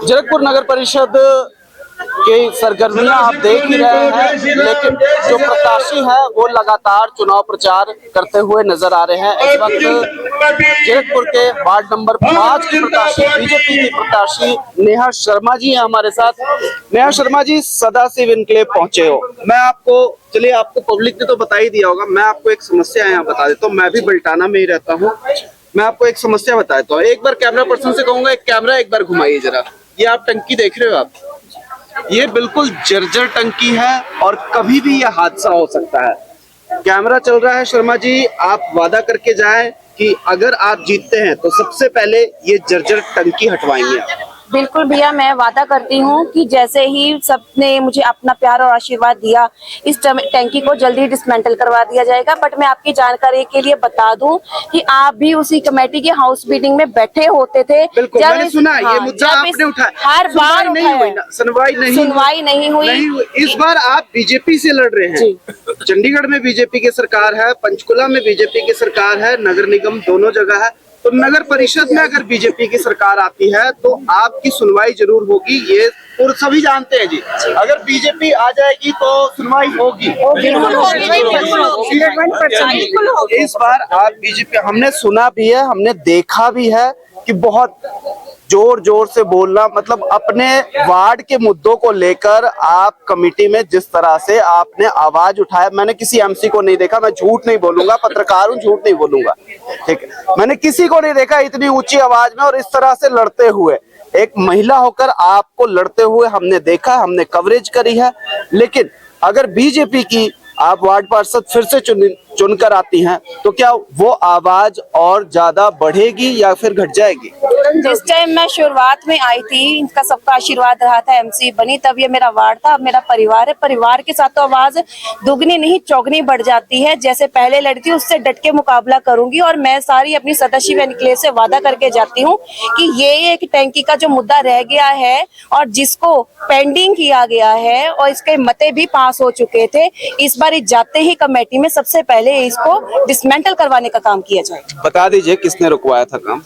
जीरकपुर नगर परिषद की सरगर्मियां आप देख ही रहे हैं, लेकिन जो प्रत्याशी है वो लगातार चुनाव प्रचार करते हुए नजर आ रहे हैं। इस वक्त जीरकपुर के वार्ड नंबर 5 की प्रत्याशी, बीजेपी की प्रत्याशी नेहा शर्मा जी हैं हमारे साथ। नेहा शर्मा जी, सदाशिव इनक्लेव पहुंचे हो। मैं आपको, चलिए आपको पब्लिक ने तो बता ही दिया होगा, मैं आपको एक समस्या यहाँ बता देता हूँ। मैं भी बल्टाना में ही रहता हूँ। मैं आपको एक समस्या बताता हूँ। एक बार कैमरा पर्सन से कहूंगा, एक कैमरा एक बार घुमाइए जरा। ये आप टंकी देख रहे हो, आप ये बिल्कुल जर्जर टंकी है और कभी भी यह हादसा हो सकता है। कैमरा चल रहा है। शर्मा जी, आप वादा करके जाएं कि अगर आप जीतते हैं तो सबसे पहले ये जर्जर टंकी हटवाएंगे। बिल्कुल भैया, मैं वादा करती हूँ कि जैसे ही सबने मुझे अपना प्यार और आशीर्वाद दिया, इस टैंकी को जल्दी डिसमेंटल करवा दिया जाएगा। बट मैं आपकी जानकारी के लिए बता दूं कि आप भी उसी कमेटी के हाउस मीटिंग में बैठे होते थे। बिल्कुल, मैंने सुना ये मुद्दा आपने उठाया। हर बार सुनवाई नहीं हुई। इस बार आप बीजेपी से लड़ रहे हैं। चंडीगढ़ में बीजेपी की सरकार है, पंचकुला में बीजेपी की सरकार है, नगर निगम दोनों जगह है। तो नगर परिषद में अगर बीजेपी की सरकार आती है तो आपकी सुनवाई जरूर होगी, ये और सभी जानते हैं जी। अगर बीजेपी आ जाएगी तो सुनवाई होगी। इस बार आप बीजेपी, हमने सुना भी है, हमने देखा भी है कि बहुत जोर जोर से बोलना, मतलब अपने वार्ड के मुद्दों को लेकर आप कमेटी में जिस तरह से आपने आवाज उठाया, मैंने किसी एमसी को नहीं देखा। मैं झूठ नहीं बोलूंगा, पत्रकार हूं, झूठ नहीं बोलूंगा, ठीक है। मैंने किसी को नहीं देखा इतनी ऊंची आवाज में और इस तरह से लड़ते हुए। एक महिला होकर आपको लड़ते हुए हमने देखा, हमने कवरेज करी है। लेकिन अगर बीजेपी की आप वार्ड पार्षद फिर से चुनकर आती हैं तो क्या वो आवाज और ज्यादा बढ़ेगी या फिर घट जाएगी? जिस टाइम मैं शुरुआत में आई थी, इनका सबका आशीर्वाद रहा था, एमसी बनी, तब ये मेरा वार्ड था, अब मेरा परिवार है। परिवार के साथ तो आवाज दुगनी नहीं चौगनी बढ़ जाती है। जैसे पहले लड़ती उससे डट के मुकाबला करूंगी और मैं सारी अपनी सदाशिव इनक्लेव से वादा करके जाती हूँ कि ये एक टैंकी का जो मुद्दा रह गया है और जिसको पेंडिंग किया गया है और इसके मते भी पास हो चुके थे, इस बार जाते ही कमेटी में सबसे पहले इसको डिसमेंटल करवाने का काम किया जाए। बता दीजिए किसने रुकवाया था काम?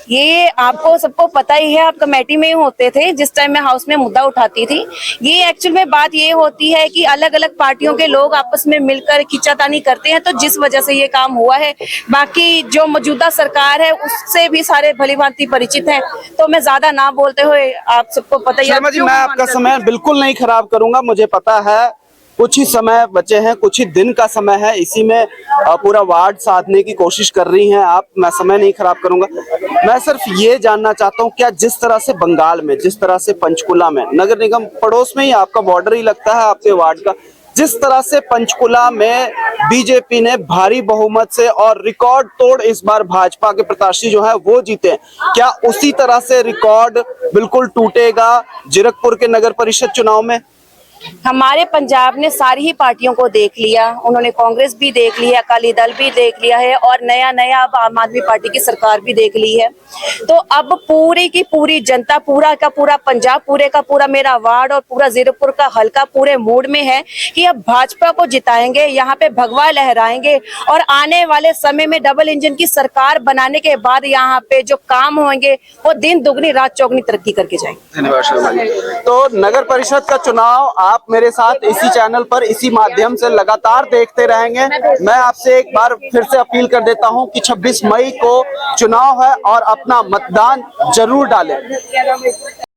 ये आपको सबको पता ही है, आप कमेटी में ही होते थे जिस टाइम मैं हाउस में मुद्दा उठाती थी। ये एक्चुअल में बात ये होती है कि अलग अलग पार्टियों के लोग आपस में मिलकर खींचातानी करते हैं, तो जिस वजह से ये काम हुआ है। बाकी जो मौजूदा सरकार है उससे भी सारे भली भांति परिचित हैं, तो मैं ज्यादा ना बोलते हुए, आप सबको पता ही है। शर्मा जी, मैं आपका समय बिल्कुल नहीं खराब करूंगा, मुझे पता है कुछ ही समय बचे हैं, कुछ ही दिन का समय है, इसी में पूरा वार्ड साधने की कोशिश कर रही हैं आप। मैं समय नहीं खराब करूंगा। मैं सिर्फ ये जानना चाहता हूं, क्या जिस तरह से बंगाल में, जिस तरह से पंचकुला में, नगर निगम पड़ोस में ही आपका बॉर्डर ही लगता है आपके वार्ड का, जिस तरह से पंचकुला में बीजेपी ने भारी बहुमत से और रिकॉर्ड तोड़ इस बार भाजपा के प्रत्याशी जो है वो जीते, क्या उसी तरह से रिकॉर्ड बिल्कुल टूटेगा जीरकपुर के नगर परिषद चुनाव में? हमारे पंजाब ने सारी ही पार्टियों को देख लिया, उन्होंने कांग्रेस भी देख ली है, अकाली दल भी देख लिया है और नया अब आम आदमी पार्टी की सरकार भी देख ली है। तो अब पूरी की पूरी जनता, पूरा का पूरा पंजाब, पूरे का पूरा मेरा वार्ड और पूरा जीरकपुर का हल्का पूरे मूड में है कि अब भाजपा को जिताएंगे, यहाँ पे भगवा लहराएंगे और आने वाले समय में डबल इंजन की सरकार बनाने के बाद यहाँ पे जो काम होंगे वो दिन दुगनी रात चौगनी तरक्की करके जाएंगे। धन्यवाद शर्मा जी। तो नगर परिषद का चुनाव आप मेरे साथ इसी चैनल पर, इसी माध्यम से लगातार देखते रहेंगे। मैं आपसे एक बार फिर से अपील कर देता हूं कि 26 मई को चुनाव है और अपना मतदान जरूर डालें।